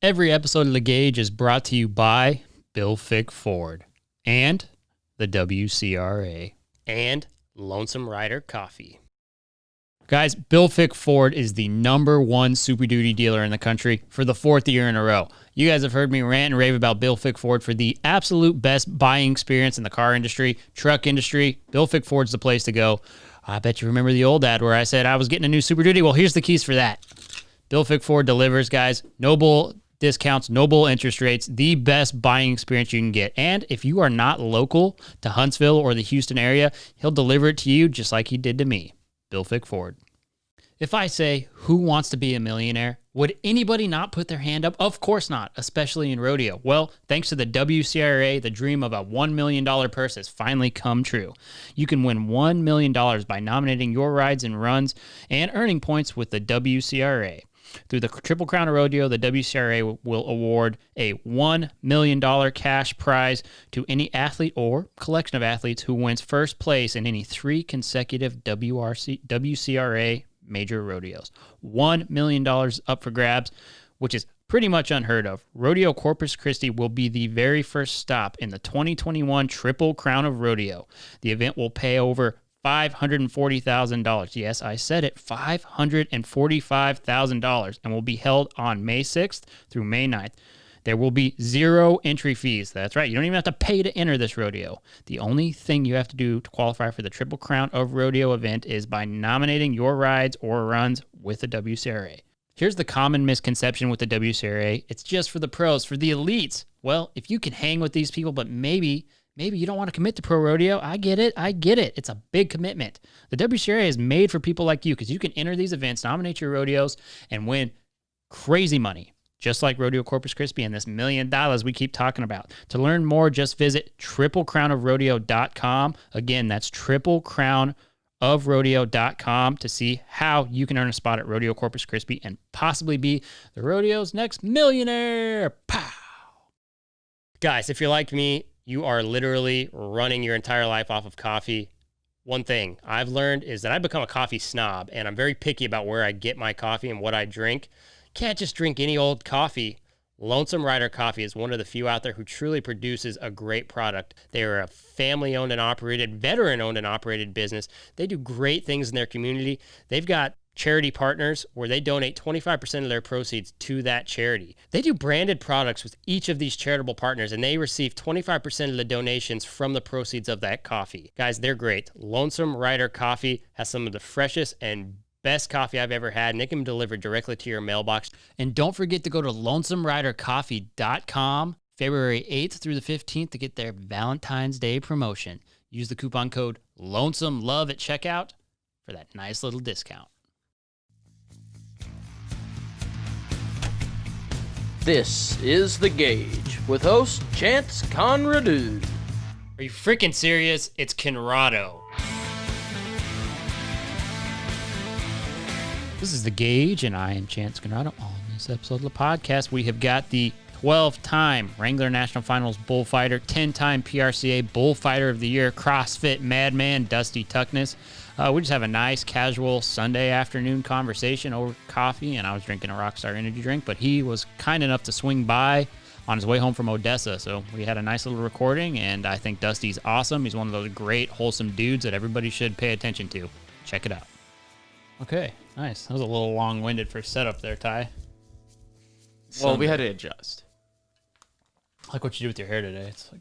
Every episode of The Gauge is brought to you by Bill Fick Ford and the WCRA and Lonesome Rider Coffee. Guys, Bill Fick Ford is the #1 Super Duty dealer in the country for the 4th year in a row. You guys have heard me rant and rave about Bill Fick Ford for the absolute best buying experience in the car industry, truck industry. Bill Fick Ford's the place to go. I bet you remember the old ad where I said I was getting a new Super Duty. Well, here's the keys for that. Bill Fick Ford delivers, guys. No bull discounts, no bull interest rates, the best buying experience you can get. And if you are not local to Huntsville or the Houston area, he'll deliver it to you just like he did to me. Bill Fick Ford. If I say, who wants to be a millionaire? Would anybody not put their hand up? Of course not, especially in rodeo. Well, thanks to the WCRA, the dream of a $1 million purse has finally come true. You can win $1 million by nominating your rides and runs and earning points with the WCRA. Through the Triple Crown of Rodeo, the WCRA will award a $1 million cash prize to any athlete or collection of athletes who wins first place in any 3 consecutive WCRA major rodeos. $1 million up for grabs, which is pretty much unheard of. Rodeo Corpus Christi will be the very first stop in the 2021 Triple Crown of Rodeo. The event will pay over $540,000. Yes, I said it, $545,000, and will be held on May 6th through May 9th. There will be 0 entry fees. That's right. You don't even have to pay to enter this rodeo. The only thing you have to do to qualify for the Triple Crown of Rodeo event is by nominating your rides or runs with the WCRA. Here's the common misconception with the WCRA. It's just for the pros, for the elites. Well, if you can hang with these people, but maybe you don't want to commit to pro rodeo, I get it. It's a big commitment. The WCRA is made for people like you because you can enter these events, nominate your rodeos, and win crazy money. Just like Rodeo Corpus Christi and this $1 million we keep talking about. To learn more, just visit triplecrownofrodeo.com. Again, that's triplecrownofrodeo.com to see how you can earn a spot at Rodeo Corpus Christi and possibly be the rodeo's next millionaire. Pow! Guys, if you're like me, you are literally running your entire life off of coffee. One thing I've learned is that I've become a coffee snob, and I'm very picky about where I get my coffee and what I drink. Can't just drink any old coffee. Lonesome Rider Coffee is one of the few out there who truly produces a great product. They are a family-owned and operated, veteran-owned and operated business. They do great things in their community. They've got charity partners where they donate 25% of their proceeds to that charity. They do branded products with each of these charitable partners, and they receive 25% of the donations from the proceeds of that coffee. Guys, they're great. Lonesome Rider Coffee has some of the freshest and best coffee I've ever had, and it can be delivered directly to your mailbox. And don't forget to go to lonesomeridercoffee.com February 8th through the 15th to get their Valentine's Day promotion. Use the coupon code LONESOMELOVE at checkout for that nice little discount. This is The Gauge with host Chance Conradu. Are you freaking serious? It's Conrado. This is The Gauge, and I am Chance Conrado. On this episode of the podcast, we have got the 12-time Wrangler National Finals Bullfighter, 10-time PRCA Bullfighter of the Year, CrossFit madman, Dusty Tuckness. We just have a nice, casual Sunday afternoon conversation over coffee, and I was drinking a Rockstar energy drink, but he was kind enough to swing by on his way home from Odessa, so we had a nice little recording, and I think Dusty's awesome. He's one of those great, wholesome dudes that everybody should pay attention to. Check it out. Okay, nice. That was a little long-winded for setup there, Ty. Well, we had to adjust. I like what you do with your hair today. It's like,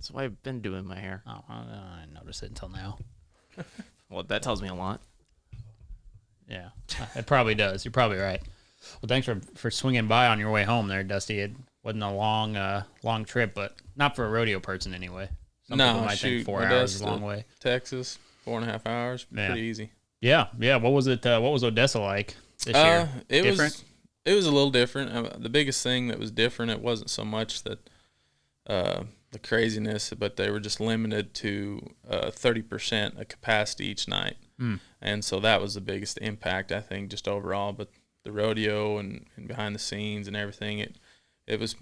That's why I've been doing my hair. oh, I didn't notice it until now. Well, that tells me a lot. Yeah, it probably does. You're probably right. Well, thanks for swinging by on your way home there, Dusty. It wasn't a long trip, but not for a rodeo person anyway. Some people might think 4 hours is a long way. Texas, 4.5 hours, Yeah. pretty easy. Yeah. What was it? What was Odessa like this year? Different? It was a little different. The biggest thing that was different, it wasn't so much that the craziness, but they were just limited to 30% of capacity each night. And so that was the biggest impact, I think, just overall. But the rodeo and behind the scenes and everything, it was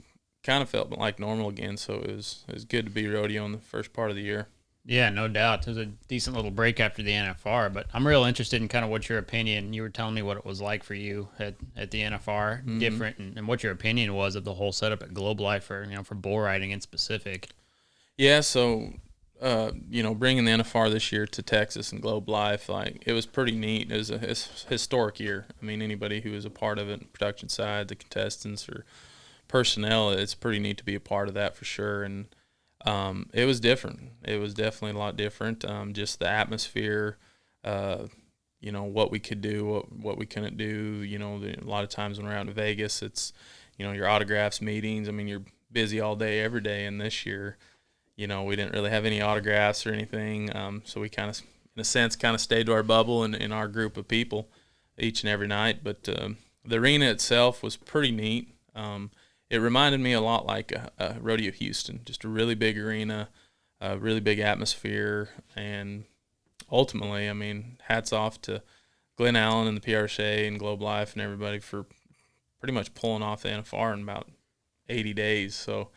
kind of felt like normal again. So it was good to be rodeo in the first part of the year. Yeah, no doubt. It was a decent little break after the NFR, but I'm real interested in kind of what your opinion. You were telling me what it was like for you at the NFR, different, and what your opinion was of the whole setup at Globe Life for for bull riding in specific. Yeah, so bringing the NFR this year to Texas and Globe Life, like it was pretty neat. It was a historic year. I mean, anybody who was a part of it, production side, the contestants or personnel, it's pretty neat to be a part of that for sure. And it was different. It was definitely a lot different. Just the atmosphere, what we could do, what we couldn't do. A lot of times when we're out in Vegas, it's, your autographs, meetings. I mean, you're busy all day, every day. And this year, we didn't really have any autographs or anything. So we kind of, in a sense, kind of stayed to our bubble and in our group of people each and every night. But the arena itself was pretty neat. It reminded me a lot like Rodeo Houston, just a really big arena, a really big atmosphere, and ultimately, I mean, hats off to Glenn Allen and the PRCA and Globe Life and everybody for pretty much pulling off the NFR in about 80 days. So,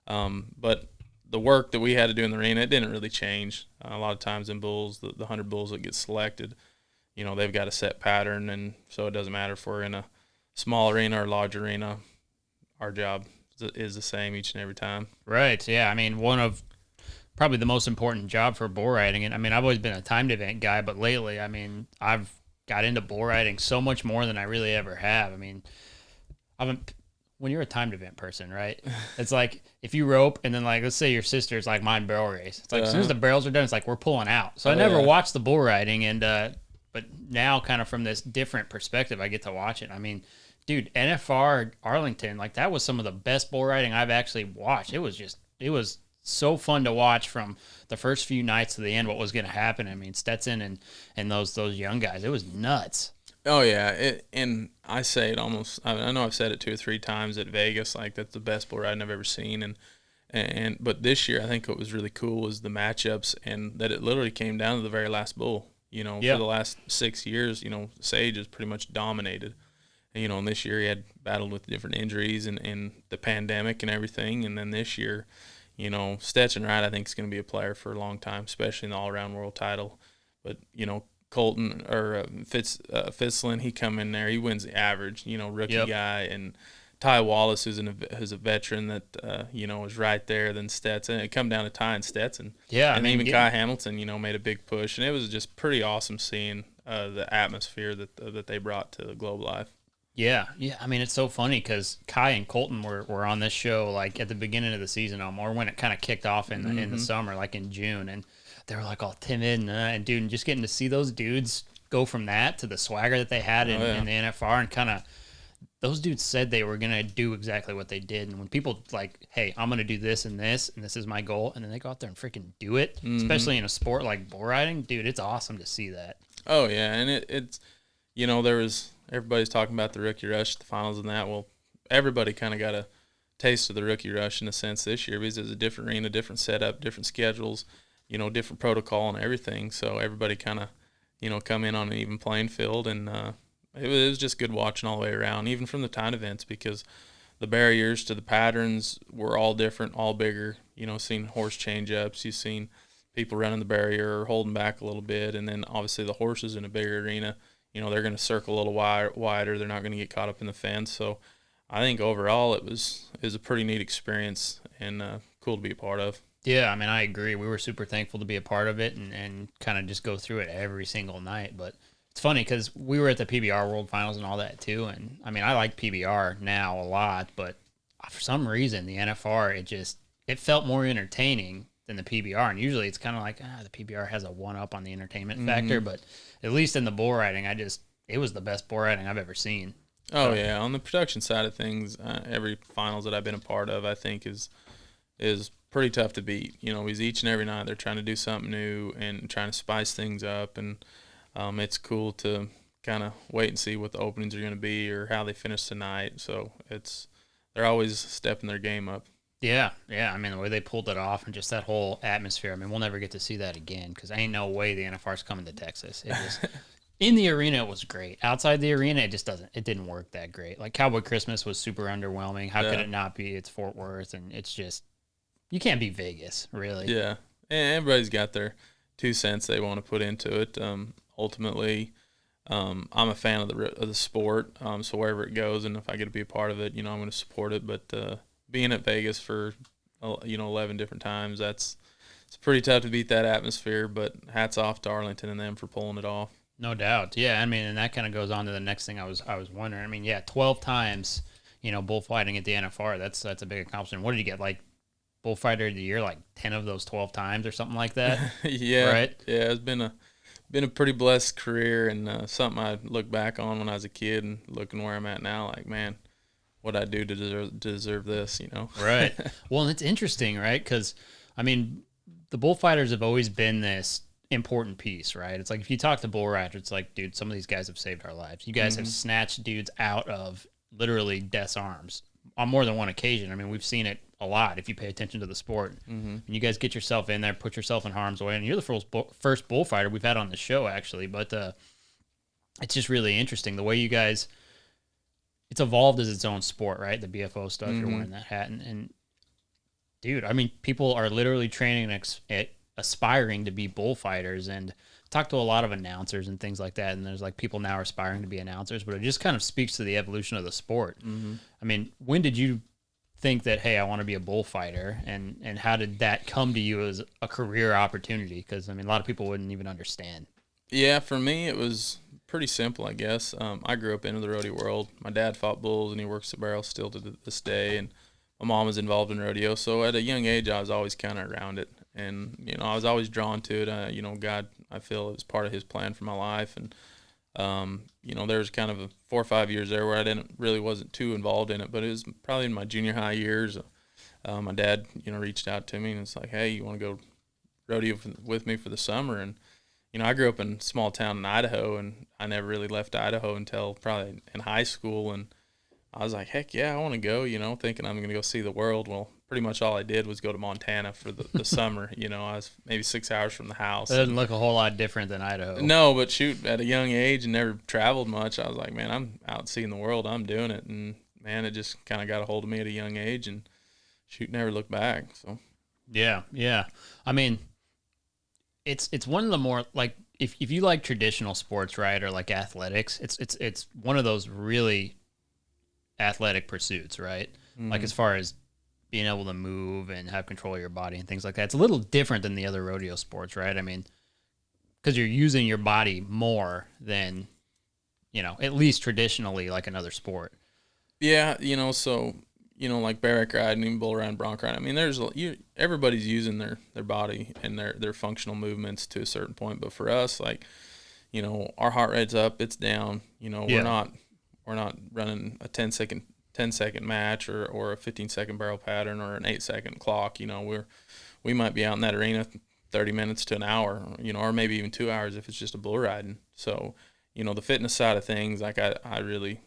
but the work that we had to do in the arena, it didn't really change. A lot of times in bulls, the 100 bulls that get selected, they've got a set pattern, and so it doesn't matter if we're in a small arena or large arena. Our job is the same each and every time. Right. Yeah. I mean, one of probably the most important job for bull riding. And I mean, I've always been a timed event guy, but lately, I mean, I've got into bull riding so much more than I really ever have. I mean, when you're a timed event person, right? It's like if you rope and then like, let's say your sister's like mine barrel race. It's like as soon as the barrels are done, it's like we're pulling out. So I never watched the bull riding. And, but now kind of from this different perspective, I get to watch it. I mean, dude, NFR Arlington, like that was some of the best bull riding I've actually watched. It was so fun to watch from the first few nights to the end what was going to happen. I mean, Stetson and those young guys, it was nuts. Oh, yeah, and I say it almost, I know I've said it 2 or 3 times at Vegas, like that's the best bull riding I've ever seen. But this year, I think what was really cool was the matchups and that it literally came down to the very last bull. For the last 6 years, Sage has pretty much dominated. And this year he had battled with different injuries and the pandemic and everything. And then this year, Stetson Wright, I think, is going to be a player for a long time, especially in the all-around world title. But, Colton or Fitzlin, he come in there. He wins the average, rookie guy. And Ty Wallace, who's a veteran that, is right there. Then Stetson. It come down to Ty and Stetson. Yeah. And even Kai Hamilton, made a big push. And it was just pretty awesome seeing the atmosphere that they brought to the Globe Life. Yeah. I mean, it's so funny because Kai and Colton were on this show like at the beginning of the season, or when it kind of kicked off in the summer, like in June, and they were like all timid and dude, and just getting to see those dudes go from that to the swagger that they had in the NFR, and kind of those dudes said they were gonna do exactly what they did, and when people like, hey, I'm gonna do this and this is my goal, and then they go out there and freaking do it, especially in a sport like bull riding, dude, it's awesome to see that. Oh yeah, and it's there was. Everybody's talking about the Rookie Rush, the finals and that. Well, everybody kind of got a taste of the Rookie Rush in a sense this year because it's a different arena, different setup, different schedules, different protocol and everything. So everybody kind of, come in on an even playing field. And it was just good watching all the way around, even from the time events, because the barriers to the patterns were all different, all bigger. Seeing horse change-ups, you've seen people running the barrier or holding back a little bit. And then obviously the horses in a bigger arena, they're going to circle a little wider. They're not going to get caught up in the fence. So I think overall it was a pretty neat experience and cool to be a part of. Yeah, I mean, I agree. We were super thankful to be a part of it and kind of just go through it every single night. But it's funny because we were at the PBR World Finals and all that too. And, I mean, I like PBR now a lot, but for some reason the NFR, it felt more entertaining than the PBR. And usually it's kind of like, the PBR has a one-up on the entertainment factor. But at least in the bull riding, it was the best bull riding I've ever seen. Oh, yeah. On the production side of things, every finals that I've been a part of, I think is pretty tough to beat. Because each and every night they're trying to do something new and trying to spice things up. And it's cool to kind of wait and see what the openings are going to be or how they finish tonight. So they're always stepping their game up. Yeah. I mean, the way they pulled it off and just that whole atmosphere. I mean, we'll never get to see that again because ain't no way the NFR's coming to Texas. It just in the arena, it was great. Outside the arena, it didn't work that great. Like Cowboy Christmas was super underwhelming. How could it not be? It's Fort Worth, and it's just you can't beat Vegas, really. Yeah, And everybody's got their 2 cents they want to put into it. Ultimately, I'm a fan of the sport. So wherever it goes, and if I get to be a part of it, I'm going to support it. But being at Vegas for 11 different times, it's pretty tough to beat that atmosphere. But hats off to Arlington and them for pulling it off. No doubt. Yeah, I mean, and that kind of goes on to the next thing I was wondering. I mean, yeah, 12 times, bullfighting at the NFR. That's a big accomplishment. What did you get? Like bullfighter of the year, like 10 of those 12 times or something like that? Yeah. Right? Yeah, it's been a pretty blessed career, and something I look back on when I was a kid and looking where I'm at now, like, man, what I do to deserve this, Right. Well, and it's interesting, right? Because, I mean, the bullfighters have always been this important piece, right? It's like if you talk to bull riders, it's like, dude, some of these guys have saved our lives. You guys have snatched dudes out of literally death's arms on more than one occasion. I mean, we've seen it a lot if you pay attention to the sport. And you guys get yourself in there, put yourself in harm's way, and you're the first bullfighter we've had on the show, actually. But it's just really interesting the way you guys. It's evolved as its own sport, right? The BFO stuff. You're wearing that hat, and dude, I mean, people are literally training and aspiring to be bullfighters, and talk to a lot of announcers and things like that. And there's like people now aspiring to be announcers, but it just kind of speaks to the evolution of the sport. I mean, when did you think that, hey, I want to be a bullfighter, and how did that come to you as a career opportunity? Because I mean, a lot of people wouldn't even understand. Yeah, for me it was pretty simple, I guess. I grew up into the rodeo world. My dad fought bulls, and he works the barrel still to this day, and my mom was involved in rodeo. So at a young age, I was always kind of around it, and I was always drawn to it. God, I feel it was part of His plan for my life, and there was kind of 4 or 5 years there where I wasn't too involved in it, but it was probably in my junior high years. My dad, reached out to me and it's like, hey, you want to go rodeo with me for the summer? And I grew up in a small town in Idaho, and I never really left Idaho until probably in high school. And I was like, heck yeah, I want to go, thinking I'm going to go see the world. Well, pretty much all I did was go to Montana for the summer. I was maybe 6 hours from the house. It doesn't look a whole lot different than Idaho. No, but shoot, at a young age and never traveled much, I was like, man, I'm out seeing the world. I'm doing it. And, man, it just kind of got a hold of me at a young age, and shoot, never looked back. So Yeah. I mean, it's one of the more, like, if you like traditional sports, right, or like athletics, it's one of those really athletic pursuits, right? Like as far as being able to move and have control of your body and things like that. It's a little different than the other rodeo sports, right? I mean, because you're using your body more than, at least traditionally, like another sport. Yeah, so, like barrack riding, even bull riding, bronc riding. I mean, everybody's using their body and their functional movements to a certain point. But for us, like, our heart rate's up, it's down. We're not running a 10-second match or a 15-second barrel pattern or an 8-second clock. We might be out in that arena 30 minutes to an hour, or maybe even 2 hours if it's just a bull riding. So, the fitness side of things, like I really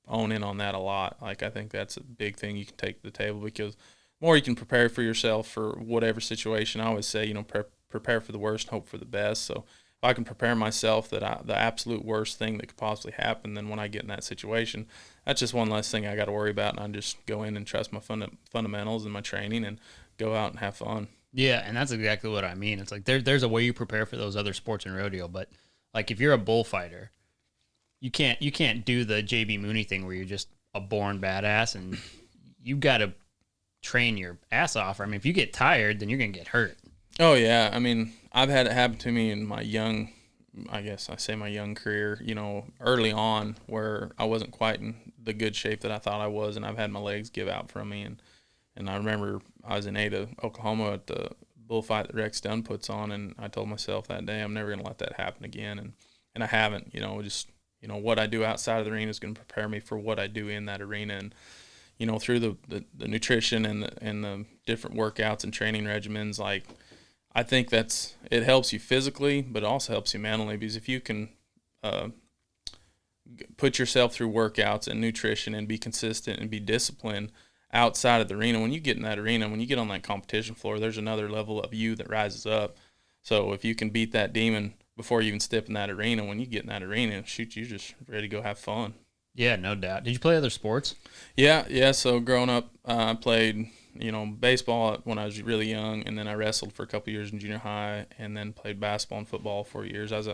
own in on that a lot. Like, I think that's a big thing you can take to the table, because the more you can prepare for yourself for whatever situation. I always say, prepare for the worst and hope for the best. So if I can prepare myself that the absolute worst thing that could possibly happen, then when I get in that situation, that's just one less thing I got to worry about, and I just go in and trust my fundamentals and my training and go out and have fun. Yeah, and that's exactly what I mean. It's like there's a way you prepare for those other sports in rodeo, but like if you're a bullfighter, you can't do the JB Mooney thing where you're just a born badass, and you got to train your ass off. I mean, if you get tired, then you're gonna get hurt. Oh yeah, I mean, I've had it happen to me in my young career, early on, where I wasn't quite in the good shape that I thought I was, and I've had my legs give out from me. And I remember I was in Ada, Oklahoma at the bullfight that Rex Dunn puts on, and I told myself that day I'm never going to let that happen again. And I haven't, what I do outside of the arena is going to prepare me for what I do in that arena. And, through the nutrition and the different workouts and training regimens, like, I think it helps you physically, but it also helps you mentally, because if you can put yourself through workouts and nutrition and be consistent and be disciplined outside of the arena, when you get in that arena, when you get on that competition floor, there's another level of you that rises up. So if you can beat that demon before you even step in that arena, when you get in that arena, shoot, you're just ready to go have fun. Yeah, no doubt. Did you play other sports? Yeah. So growing up, I played baseball when I was really young, and then I wrestled for a couple years in junior high, and then played basketball and football for years. I was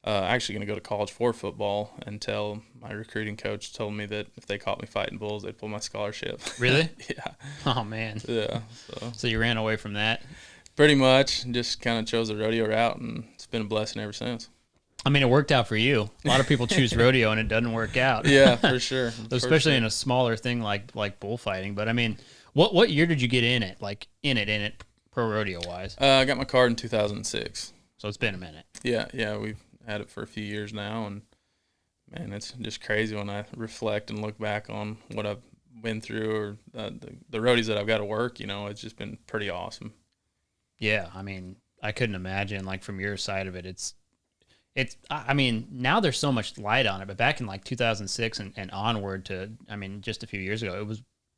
actually going to go to college for football until my recruiting coach told me that if they caught me fighting bulls, they'd pull my scholarship. Really? Yeah. Oh, man. Yeah. So you ran away from that? Pretty much. Just kind of chose the rodeo route, and it's been a blessing ever since. I mean, it worked out for you. A lot of people choose rodeo and it doesn't work out. Yeah, for sure. Especially in a smaller thing like bullfighting. But I mean, what year did you get in it? Like in it pro rodeo wise? I got my card in 2006. So it's been a minute. Yeah, we've had it for a few years now, and man, it's just crazy when I reflect and look back on what I've been through, or the roadies that I've got to work. It's just been pretty awesome. Yeah, I mean, I couldn't imagine, like, from your side of it, I mean, now there's so much light on it, but back in like 2006 and onward to, I mean, just a few years ago,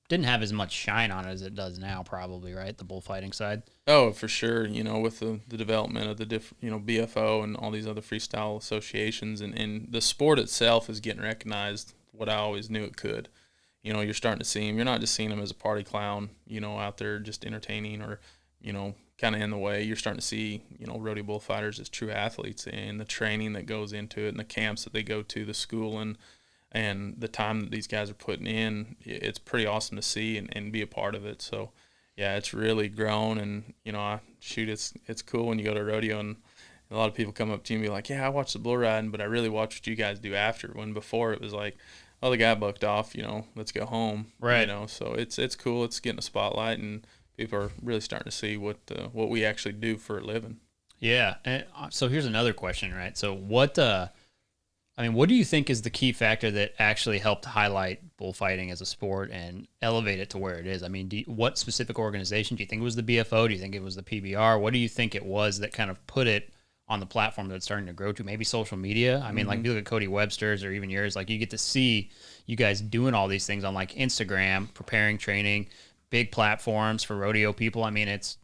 didn't have as much shine on it as it does now, probably, right? The bullfighting side. Oh, for sure. With the development of the different, BFO and all these other freestyle associations, and the sport itself is getting recognized what I always knew it could. You're starting to see them. You're not just seeing them as a party clown, out there just entertaining or, kind of in the way. You're starting to see, rodeo bullfighters as true athletes, and the training that goes into it, and the camps that they go to, the school, and the time that these guys are putting in. It's pretty awesome to see and be a part of it. So, yeah, it's really grown, and it's cool when you go to a rodeo and a lot of people come up to you and be like, "Yeah, I watched the bull riding, but I really watched what you guys do after." When before it was like, "Oh, the guy bucked off, let's go home." Right. So it's cool. It's getting a spotlight, and people are really starting to see what we actually do for a living. Yeah. And so here's another question, right? So what do you think is the key factor that actually helped highlight bullfighting as a sport and elevate it to where it is? I mean, what specific organization do you think it was? The BFO? Do you think it was the PBR? What do you think it was that kind of put it on the platform that it's starting to grow to? Maybe social media. I mean, like, if you look at Cody Webster's or even yours, like, you get to see you guys doing all these things on like Instagram, preparing, training, big platforms for rodeo people. I mean, it's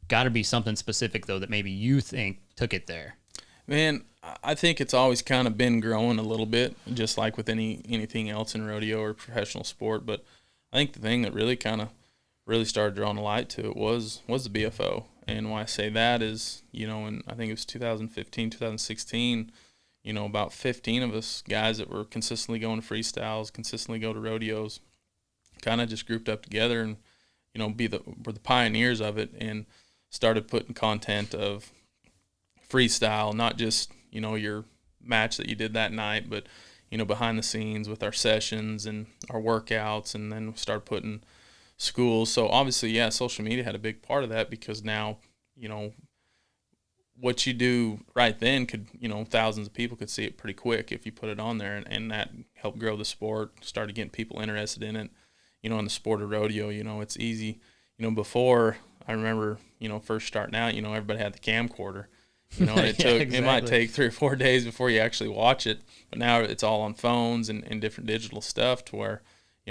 got to be something specific though that maybe you think took it there. Man, I think it's always kind of been growing a little bit, just like with anything else in rodeo or professional sport. But I think the thing that really started drawing a light to it was the BFO. And why I say that is, and I think it was 2015, 2016, about 15 of us guys that were consistently going to freestyles, consistently go to rodeos, kind of just grouped up together and, were the pioneers of it, and started putting content of freestyle, not just, your match that you did that night, but, behind the scenes with our sessions and our workouts, and then start putting schools. So obviously, yeah, social media had a big part of that, because now, what you do right then could, thousands of people could see it pretty quick if you put it on there, and that helped grow the sport, started getting people interested in it. In the sport of rodeo, it's easy. Before, I remember, first starting out, everybody had the camcorder. It might take 3 or 4 days before you actually watch it, but now it's all on phones and different digital stuff, to where,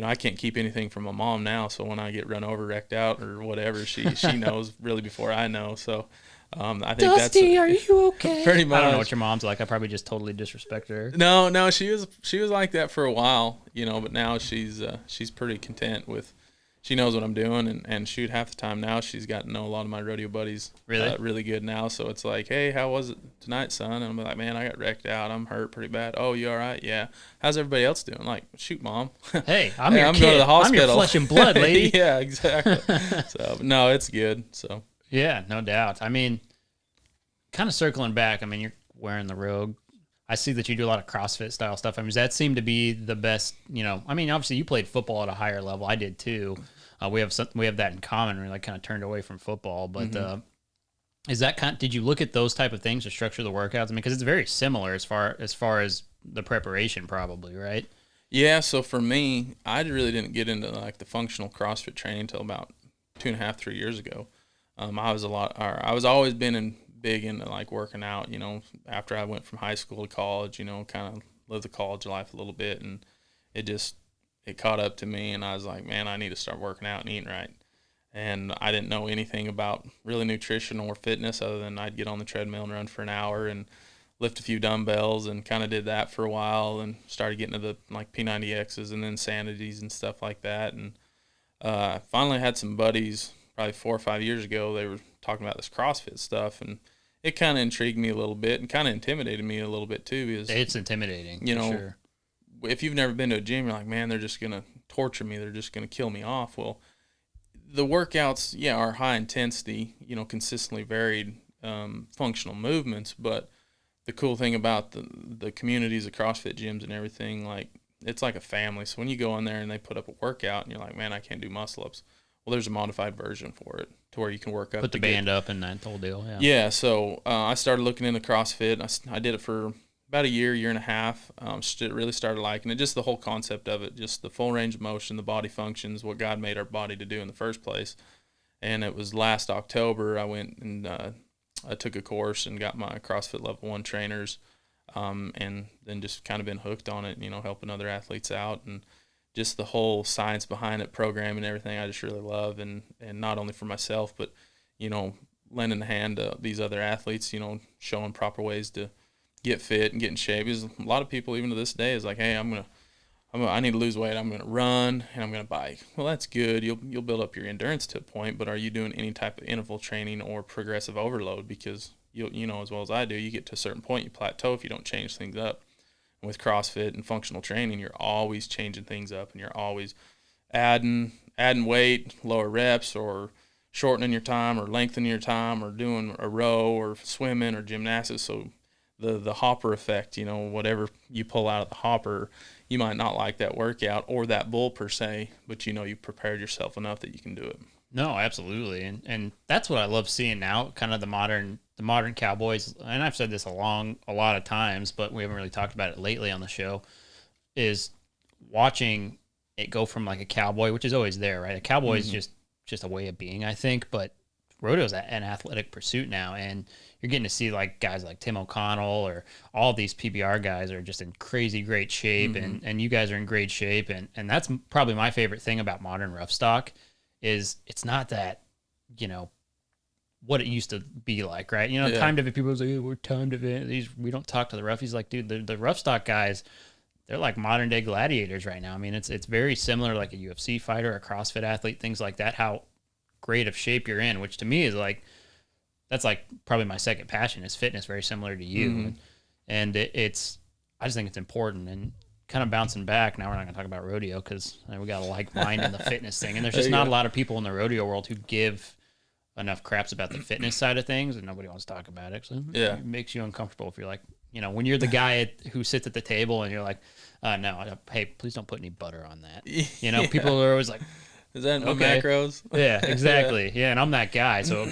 I can't keep anything from my mom now. So when I get run over, wrecked out, or whatever, she knows really before I know. So I think Dusty, are you okay? Pretty much. I don't know what your mom's like. I probably just totally disrespected her. No, she was like that for a while, but now she's pretty content with. She knows what I'm doing, and shoot, half the time now she's got to know a lot of my rodeo buddies really good now. So it's like, "Hey, how was it tonight, son?" And I'm like, "Man, I got wrecked out. I'm hurt pretty bad." "Oh, you all right?" "Yeah." "How's everybody else doing?" Like, "Shoot, Mom." Hey, I'm your kid. Going to the hospital. I'm your flesh and blood, lady. Yeah, exactly. So no, it's good. So yeah, no doubt. I mean, kind of circling back. I mean, you're wearing the Rogue. I see that you do a lot of CrossFit style stuff. I mean, does that seem to be the best? I mean, obviously you played football at a higher level. I did too. We have that in common. We're like kind of turned away from football, but is that did you look at those type of things to structure the workouts? I mean, because it's very similar as far as the preparation, probably, right? Yeah. So for me, I really didn't get into like the functional CrossFit training until about 2.5, 3 years ago. I was always been big into like working out, after I went from high school to college, kind of lived the college life a little bit, and it caught up to me, and I was like, man, I need to start working out and eating right. And I didn't know anything about really nutrition or fitness, other than I'd get on the treadmill and run for an hour and lift a few dumbbells, and kind of did that for a while, and started getting to the like P90Xs and then Sanities and stuff like that. And Finally had some buddies probably 4 or 5 years ago. They were talking about this CrossFit stuff, and it kind of intrigued me a little bit and kind of intimidated me a little bit too, because It's intimidating, you for know, sure. if you've never been to a gym, you're like, man, they're just going to torture me. They're just going to kill me off. Well, the workouts, yeah, are high intensity, consistently varied functional movements. But the cool thing about the communities of CrossFit gyms and everything, like, it's like a family. So when you go in there and they put up a workout and you're like, man, I can't do muscle ups. Well, there's a modified version for it to where you can work up. Put the band up and that whole deal. Yeah. Yeah. So I started looking into CrossFit. I did it for about a year and a half. Really started liking it. Just the whole concept of it, just the full range of motion, the body functions, what God made our body to do in the first place. And it was last October I went and I took a course and got my CrossFit Level 1 trainers, and then just kind of been hooked on it, helping other athletes out, and just the whole science behind it, programming and everything, I just really love. And not only for myself, but, lending a hand to these other athletes, showing proper ways to get fit and get in shape. Because a lot of people, even to this day, is like, hey, I need to lose weight. I'm gonna run and I'm gonna bike. Well, that's good. You'll build up your endurance to a point, but are you doing any type of interval training or progressive overload? Because you know as well as I do, you get to a certain point, you plateau if you don't change things up. And with CrossFit and functional training, you're always changing things up, and you're always adding weight, lower reps, or shortening your time, or lengthening your time, or doing a row, or swimming, or gymnastics. So the hopper effect, whatever you pull out of the hopper, you might not like that workout or that bull per se, but you've prepared yourself enough that you can do it. No, absolutely. And that's what I love seeing now, kind of the modern cowboys. And I've said this a lot of times, but we haven't really talked about it lately on the show, is watching it go from like a cowboy, which is always there, right? A cowboy is just a way of being, I think, but rodeo's an athletic pursuit now, and you're getting to see like guys like Tim O'Connell or all these PBR guys are just in crazy great shape, and you guys are in great shape, and that's probably my favorite thing about modern rough stock is it's not that, what it used to be like, right? Timed event, people say, we're timed event. We don't talk to the roughies. Like, dude, the rough stock guys, they're like modern day gladiators right now. I mean, it's very similar, like a UFC fighter, a CrossFit athlete, things like that, how great of shape you're in, which to me is like, that's like probably my second passion is fitness, very similar to you. And it's, I just think it's important. And kind of bouncing back, now we're not going to talk about rodeo because we got a like mind in the fitness thing. And there's just not a lot of people in the rodeo world who give enough craps about the fitness side of things, and nobody wants to talk about it. So it makes you uncomfortable if you're like, when you're the guy who sits at the table and you're like, no, hey, please don't put any butter on that. People are always like, is that macros? Yeah, exactly. Yeah, and I'm that guy, so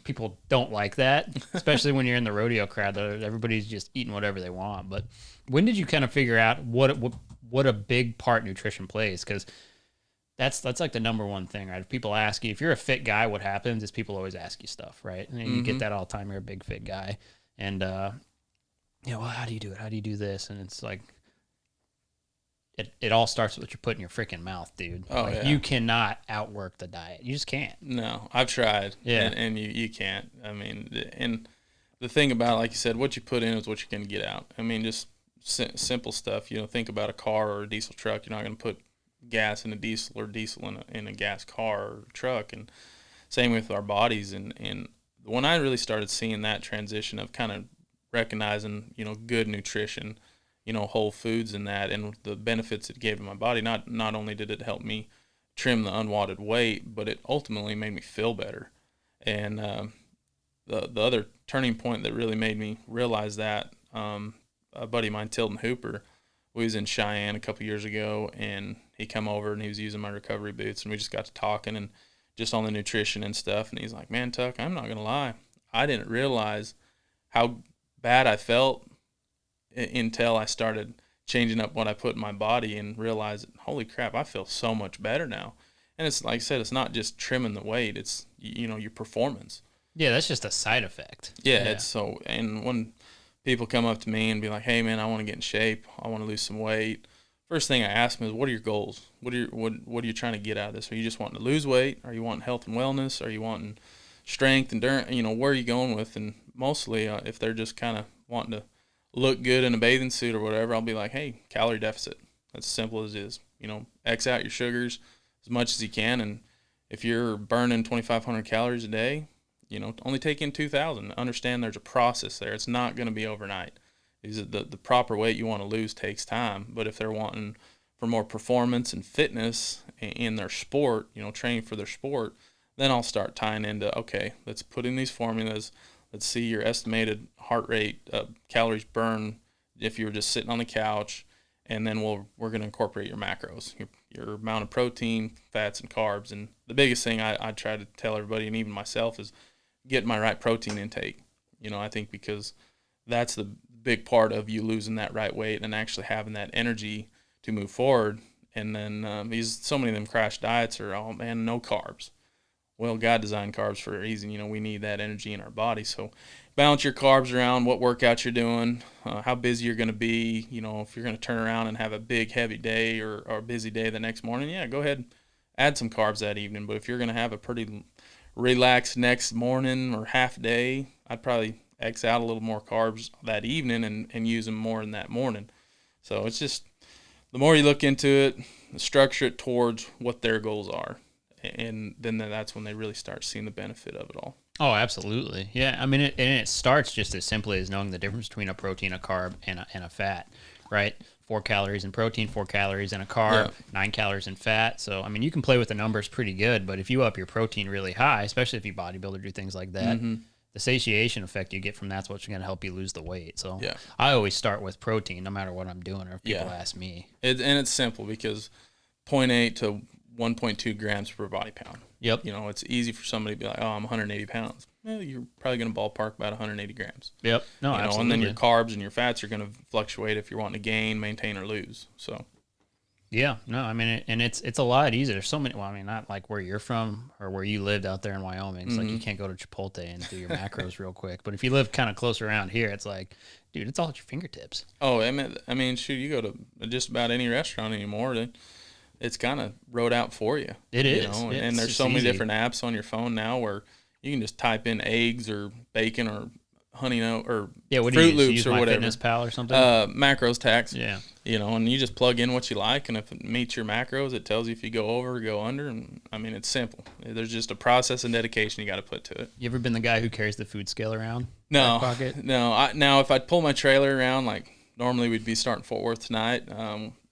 people don't like that, especially when you're in the rodeo crowd. Everybody's just eating whatever they want. But when did you kind of figure out what a big part nutrition plays? Because that's like the number one thing, right? If people ask you, if you're a fit guy, what happens is people always ask you stuff, right? And you get that all the time. You're a big fit guy, and well, how do you do it? How do you do this? And it's like, it all starts with what you put in your freaking mouth, dude. You cannot outwork the diet. You just can't. No, I've tried. Yeah. And you can't. I mean, and the thing about it, like you said, what you put in is what you're going to get out. I mean, just simple stuff. Think about a car or a diesel truck. You're not going to put gas in a diesel or diesel in a gas car or truck. And same with our bodies. And when I really started seeing that transition of kind of recognizing, good nutrition, whole foods and that, and the benefits it gave to my body, not only did it help me trim the unwanted weight, but it ultimately made me feel better. And the other turning point that really made me realize that, a buddy of mine, Tilton Hooper, we was in Cheyenne a couple years ago, and he come over and he was using my recovery boots, and we just got to talking and just on the nutrition and stuff. And he's like, man, Tuck, I'm not going to lie. I didn't realize how bad I felt until I started changing up what I put in my body and realized, holy crap, I feel so much better now. And it's like I said, it's not just trimming the weight, it's, your performance. Yeah, that's just a side effect. Yeah, it's so, and when people come up to me and be like, hey man, I want to get in shape, I want to lose some weight, first thing I ask them is, what are your goals? What are you trying to get out of this? Are you just wanting to lose weight? Are you wanting health and wellness? Are you wanting strength, endurance? Where are you going with? And mostly if they're just kind of wanting to look good in a bathing suit or whatever, I'll be like, hey, calorie deficit. That's as simple as it is. X out your sugars, as much as you can. And if you're burning 2,500 calories a day, only take in 2,000. Understand there's a process there. It's not going to be overnight. The proper weight you want to lose takes time. But if they're wanting for more performance and fitness in their sport, training for their sport, then I'll start tying into, okay, let's put in these formulas. Let's see your estimated heart rate, calories burned if you were just sitting on the couch, and then we're going to incorporate your macros, your amount of protein, fats, and carbs. And the biggest thing I try to tell everybody, and even myself, is getting my right protein intake. I think because that's the big part of you losing that right weight and actually having that energy to move forward. And then so many of them crash diets are, oh man, no carbs. Well, God designed carbs for a reason. We need that energy in our body. So balance your carbs around what workouts you're doing, how busy you're going to be. If you're going to turn around and have a big, heavy day or a busy day the next morning, yeah, go ahead and add some carbs that evening. But if you're going to have a pretty relaxed next morning or half day, I'd probably X out a little more carbs that evening and use them more in that morning. So it's just the more you look into it, structure it towards what their goals are. And then that's when they really start seeing the benefit of it all. Oh, absolutely. Yeah. I mean, it starts just as simply as knowing the difference between a protein, a carb, and a fat, right? 4 calories in protein, 4 calories in a carb, 9 calories in fat. So, I mean, you can play with the numbers pretty good, but if you up your protein really high, especially if you bodybuild or do things like that, the satiation effect you get from that's what's going to help you lose the weight. So I always start with protein no matter what I'm doing or if people ask me. And it's simple because 0.8 to 1.2 grams per body pound. Yep. It's easy for somebody to be like, oh, I'm 180 pounds. Well, you're probably going to ballpark about 180 grams. Yep. No, absolutely. And then your carbs and your fats are going to fluctuate if you're wanting to gain, maintain, or lose. So. Yeah. No, I mean, and it's a lot easier. There's so many, well, I mean, not like where you're from or where you lived out there in Wyoming. It's like you can't go to Chipotle and do your macros real quick. But if you live kind of closer around here, it's like, dude, it's all at your fingertips. Oh, I mean, shoot, you go to just about any restaurant anymore, it's kind of wrote out for you. It is. And there's so many different apps on your phone now where you can just type in eggs or bacon or honey nut or Fruit Loops or whatever. MyFitnessPal or something? Macros tax. Yeah. And you just plug in what you like, and if it meets your macros, it tells you if you go over or go under. And I mean, it's simple. There's just a process and dedication you got to put to it. You ever been the guy who carries the food scale around? No. Back pocket? No. Now, if I'd pull my trailer around, like normally we'd be starting Fort Worth tonight,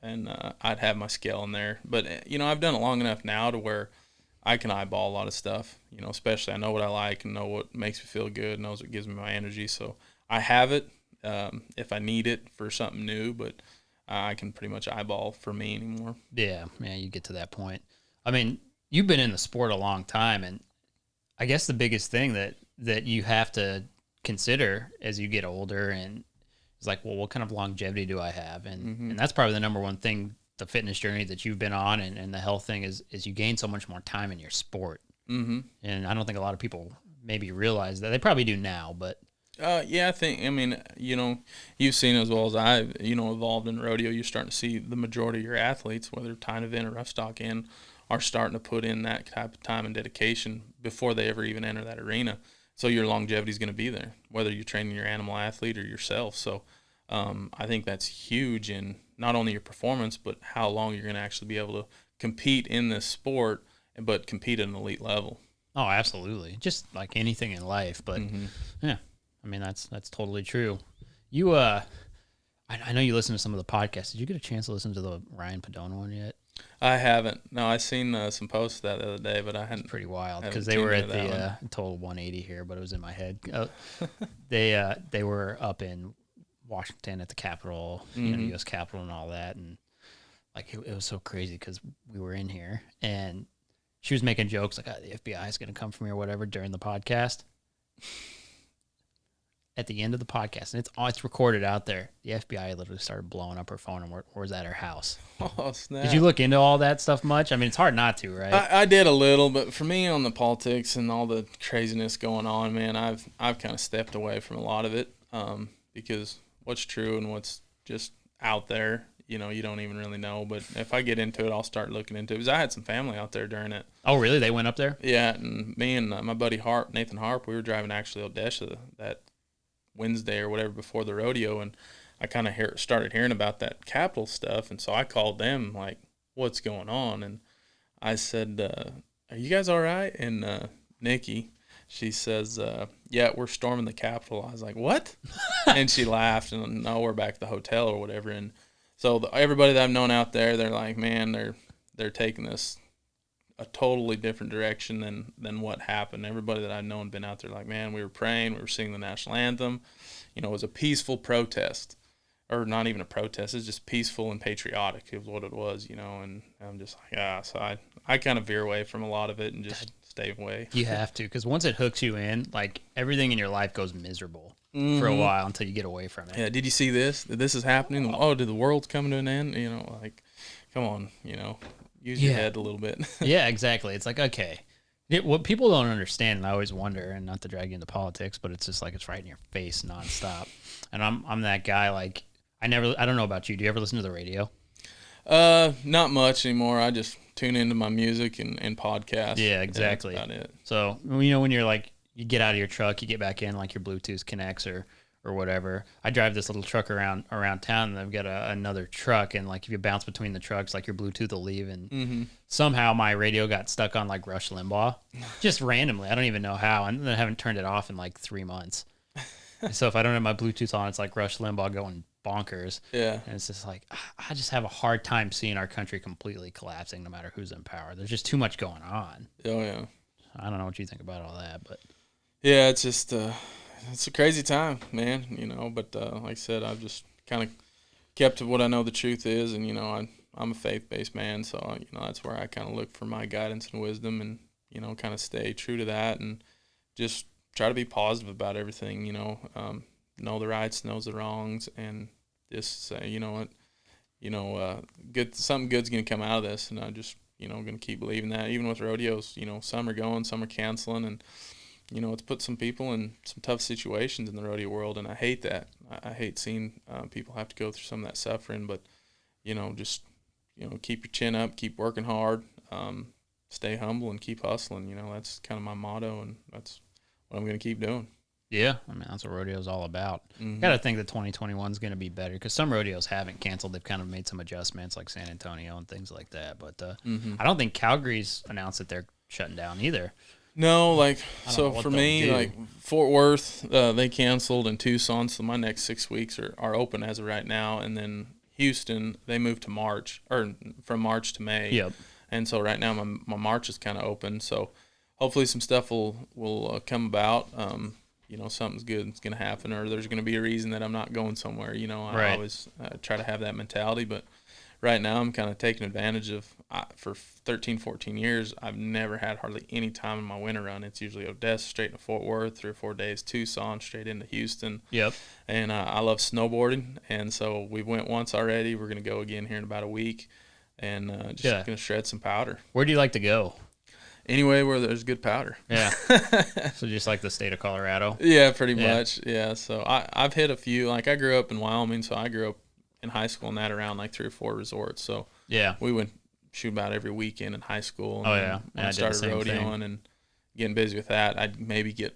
and I'd have my scale in there. But, I've done it long enough now to where I can eyeball a lot of stuff, especially I know what I like and know what makes me feel good, knows what gives me my energy. So I have it if I need it for something new, but I can pretty much eyeball for me anymore. Yeah, you get to that point. I mean, you've been in the sport a long time, and I guess the biggest thing that you have to consider as you get older and it's like, well, what kind of longevity do I have? And that's probably the number one thing, the fitness journey that you've been on and the health thing is you gain so much more time in your sport. Mm-hmm. And I don't think a lot of people maybe realize that. They probably do now, but. Yeah, I think, you've seen as well as I've, evolved in rodeo, you're starting to see the majority of your athletes, whether time event or rough stock in, are starting to put in that type of time and dedication before they ever even enter that arena. So your longevity is going to be there, whether you're training your animal athlete or yourself. So I think that's huge in not only your performance, but how long you're going to actually be able to compete in this sport, but compete at an elite level. Oh, absolutely. Just like anything in life. But yeah, I mean, that's totally true. You, I know you listen to some of the podcasts. Did you get a chance to listen to the Ryan Padone one yet? I haven't. No, I seen some posts of that the other day, but I hadn't. It's pretty wild because they were at the total 180 here, but it was in my head. They were up in Washington at the Capitol, U.S. Capitol and all that, and like it was so crazy because we were in here and she was making jokes like the FBI is going to come from here or whatever during the podcast. At the end of the podcast, and it's recorded out there, the FBI literally started blowing up her phone and was at her house. Oh, snap. Did you look into all that stuff much? I mean, it's hard not to, right? I did a little, but for me on the politics and all the craziness going on, man, I've kind of stepped away from a lot of it because what's true and what's just out there, you don't even really know. But if I get into it, I'll start looking into it because I had some family out there during it. Oh, really? They went up there? Yeah, and me and my buddy Nathan Harp, we were driving actually Odessa that Wednesday or whatever before the rodeo, and I kind of started hearing about that Capitol stuff, and so I called them like, what's going on? And I said, "Are you guys all right?" And Nikki, she says, "Yeah, we're storming the Capitol." I was like, "What?" And she laughed, and no, we're back at the hotel or whatever. And so everybody that I've known out there, they're like, man, they're taking this a totally different direction than what happened. Everybody that I've known been out there like, man, we were praying, we were singing the national anthem. You know, it was a peaceful protest, or not even a protest. It's just peaceful and patriotic is what it was, you know. And I'm just like, so I kind of veer away from a lot of it and just stay away. You have to, because once it hooks you in, like everything in your life goes miserable for a while until you get away from it. Yeah. Did you see this? This is happening. Oh, did the world's coming to an end? You know, like, come on, you know. Use your head a little bit. Yeah, exactly. It's like, okay. What people don't understand, and I always wonder, and not to drag you into politics, but it's just like it's right in your face nonstop. And I'm that guy, like, I don't know about you. Do you ever listen to the radio? Not much anymore. I just tune into my music and podcasts. Yeah, exactly. That's about it. So, you know, when you're like, you get out of your truck, you get back in, like your Bluetooth connects or whatever. I drive this little truck around town, and I've got another truck, and like if you bounce between the trucks, like your Bluetooth will leave, and somehow my radio got stuck on like Rush Limbaugh, just randomly. I don't even know how, and I haven't turned it off in like 3 months. So if I don't have my Bluetooth on, it's like Rush Limbaugh going bonkers. Yeah. And it's just like, I just have a hard time seeing our country completely collapsing no matter who's in power. There's just too much going on. Oh, yeah. I don't know what you think about all that, but yeah, it's just it's a crazy time, man, you know, but like I said, I've just kind of kept to what I know the truth is, and, you know, I'm a faith-based man, so, you know, that's where I kind of look for my guidance and wisdom, and, you know, kind of stay true to that, and just try to be positive about everything, you know the rights, knows the wrongs, and just say, you know what, something good's going to come out of this, and I just, you know, going to keep believing that. Even with rodeos, you know, some are going, some are canceling, and, you know, it's put some people in some tough situations in the rodeo world, and I hate that. I hate seeing people have to go through some of that suffering, but, you know, just, you know, keep your chin up, keep working hard, stay humble, and keep hustling. You know, that's kind of my motto, and that's what I'm going to keep doing. yeah, I mean, that's what rodeo is all about. Got to think that 2021 is going to be better, because some rodeos haven't canceled. They've kind of made some adjustments, like San Antonio and things like that. But I don't think Calgary's announced that they're shutting down either. No, like, so what for they'll me, do. like Fort Worth, they canceled, and Tucson, so my next 6 weeks are open as of right now. And then Houston, they moved to March, or from March to May. Yep. And so right now my March is kind of open. So hopefully some stuff will come about. You know, something's good is going to happen, or there's going to be a reason that I'm not going somewhere. You know, I always try to have that mentality, but right now I'm kind of taking advantage of, for 13, 14 years, I've never had hardly any time in my winter run. It's usually Odessa, straight to Fort Worth, 3 or 4 days, Tucson, straight into Houston. Yep. And I love snowboarding, and so we went once already. We're going to go again here in about a week, and just going to shred some powder. Where do you like to go? Anyway, where there's good powder. Yeah. So just like the state of Colorado? Yeah, pretty much. Yeah, so I've hit a few. Like, I grew up in Wyoming, so I grew up in high school and that around like 3 or 4 resorts. So yeah, we went shoot about every weekend in high school. And when I started rodeoing and getting busy with that, I'd maybe get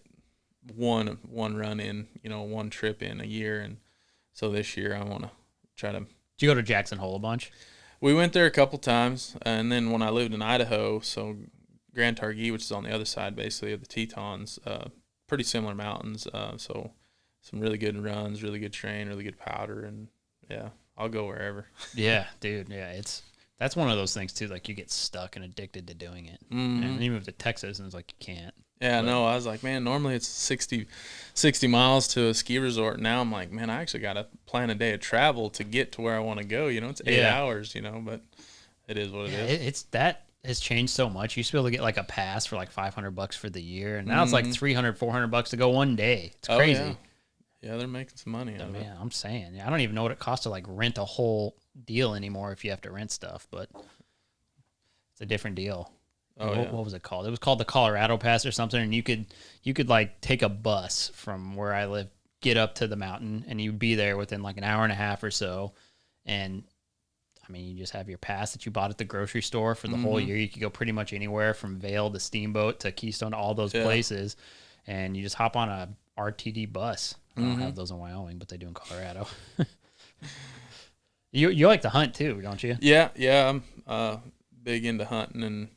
one run in, you know, one trip in a year. And so this year I want to try to. Did you go to Jackson Hole a bunch? We went there a couple times, and then when I lived in Idaho, so Grand Targhee, which is on the other side basically of the Tetons, pretty similar mountains. So some really good runs, really good terrain, really good powder, and yeah, I'll go wherever. Yeah, dude. Yeah, that's one of those things too. Like, you get stuck and addicted to doing it. And then you move to Texas, and it's like you can't. Yeah, no, I was like, man, normally it's 60 miles to a ski resort. Now I'm like, man, I actually got to plan a day of travel to get to where I want to go. You know, it's 8 hours, you know, but it is what it is. It's that has changed so much. You used to be able to get like a pass for like $500 for the year, and now it's like $300, $400 to go one day. It's crazy. Oh, yeah, they're making some money out of it. Man, I'm saying, I don't even know what it costs to like rent a whole deal anymore if you have to rent stuff, but it's a different deal. What was it called? It was called the Colorado Pass or something, and you could like take a bus from where I live, get up to the mountain, and you'd be there within like an hour and a half or so. And I mean, you just have your pass that you bought at the grocery store for the whole year. You could go pretty much anywhere from Vail to Steamboat to Keystone to all those places, and you just hop on a RTD bus. I don't have those in Wyoming, but they do in Colorado. You like to hunt too, don't you? Yeah. I'm big into hunting and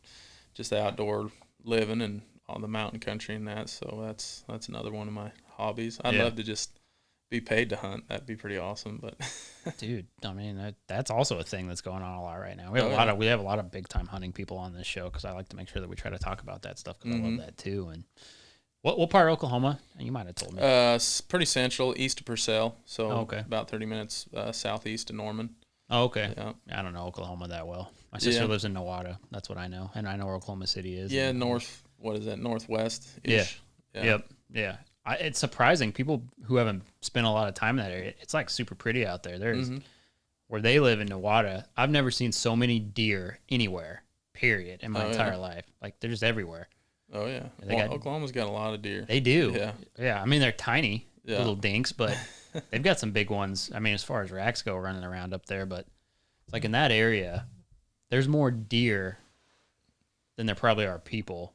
just the outdoor living and all the mountain country and that. So that's another one of my hobbies. I'd love to just be paid to hunt. That'd be pretty awesome. But dude, I mean, that's also a thing that's going on a lot right now. We have we have a lot of big time hunting people on this show because I like to make sure that we try to talk about that stuff because I love that too. And what part of Oklahoma? You might have told me. It's pretty central, east of Purcell. So about 30 minutes southeast of Norman. Oh, okay. Yeah. I don't know Oklahoma that well. My sister lives in Nowata. That's what I know, and I know where Oklahoma City is. Yeah, what is that? Northwest. Yeah. Yep. Yeah. It's surprising people who haven't spent a lot of time in that area. It's like super pretty out there. There's where they live in Nowata. I've never seen so many deer anywhere. Period. In my entire life, like they're just everywhere. Oh yeah. Oklahoma's got a lot of deer. They do. Yeah. Yeah. I mean, they're tiny little dinks, but they've got some big ones. I mean, as far as racks go, running around up there, but it's like in that area, there's more deer than there probably are people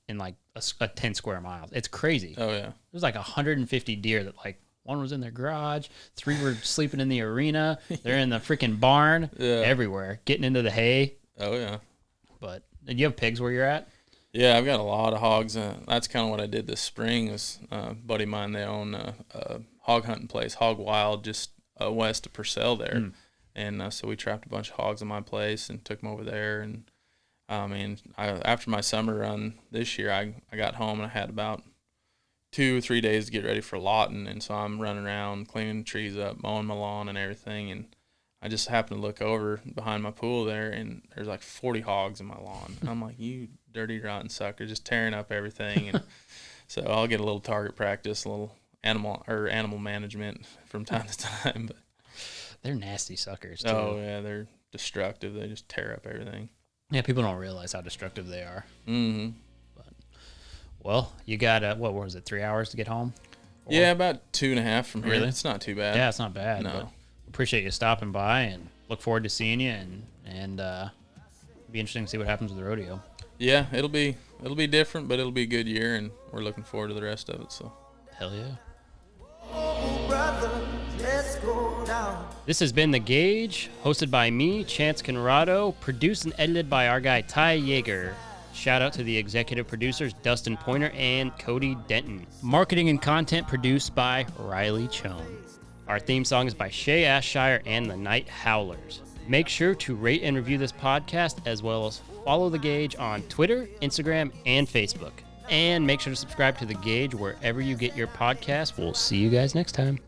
in like a 10 square miles. It's crazy. Oh yeah. There's like 150 deer that like one was in their garage, 3 were sleeping in the arena, they're in the freaking barn, everywhere, getting into the hay. Oh yeah. But do you have pigs where you're at? Yeah, I've got a lot of hogs. That's kind of what I did this spring. Is a buddy of mine, they own a hog hunting place, Hog Wild, just west of Purcell there. And so we trapped a bunch of hogs in my place and took them over there. And I mean, after my summer run this year, I got home and I had about 2 or 3 days to get ready for lotting. And so I'm running around, cleaning the trees up, mowing my lawn and everything. And I just happened to look over behind my pool there, and there's like 40 hogs in my lawn. And I'm like, you dirty, rotten sucker, just tearing up everything. And so I'll get a little target practice, a little animal management from time to time. But they're nasty suckers, too. Oh, yeah, they're destructive. They just tear up everything. Yeah, people don't realize how destructive they are. Mm-hmm. But, well, you got, what was it, 3 hours to get home? Yeah, about 2.5 from here. Really? It's not too bad. Yeah, it's not bad. No. Appreciate you stopping by and look forward to seeing you and be interesting to see what happens with the rodeo. Yeah, it'll be different, but it'll be a good year, and we're looking forward to the rest of it. So hell yeah. Oh, brother, let's go down. This has been The Gauge, hosted by me, Chance Conrado, produced and edited by our guy Ty Yeager. Shout out to the executive producers Dustin Pointer and Cody Denton. Marketing and content produced by Riley Chone. Our theme song is by Shay Ashshire and the Night Howlers. Make sure to rate and review this podcast, as well as follow The Gauge on Twitter, Instagram, and Facebook. And make sure to subscribe to The Gauge wherever you get your podcasts. We'll see you guys next time.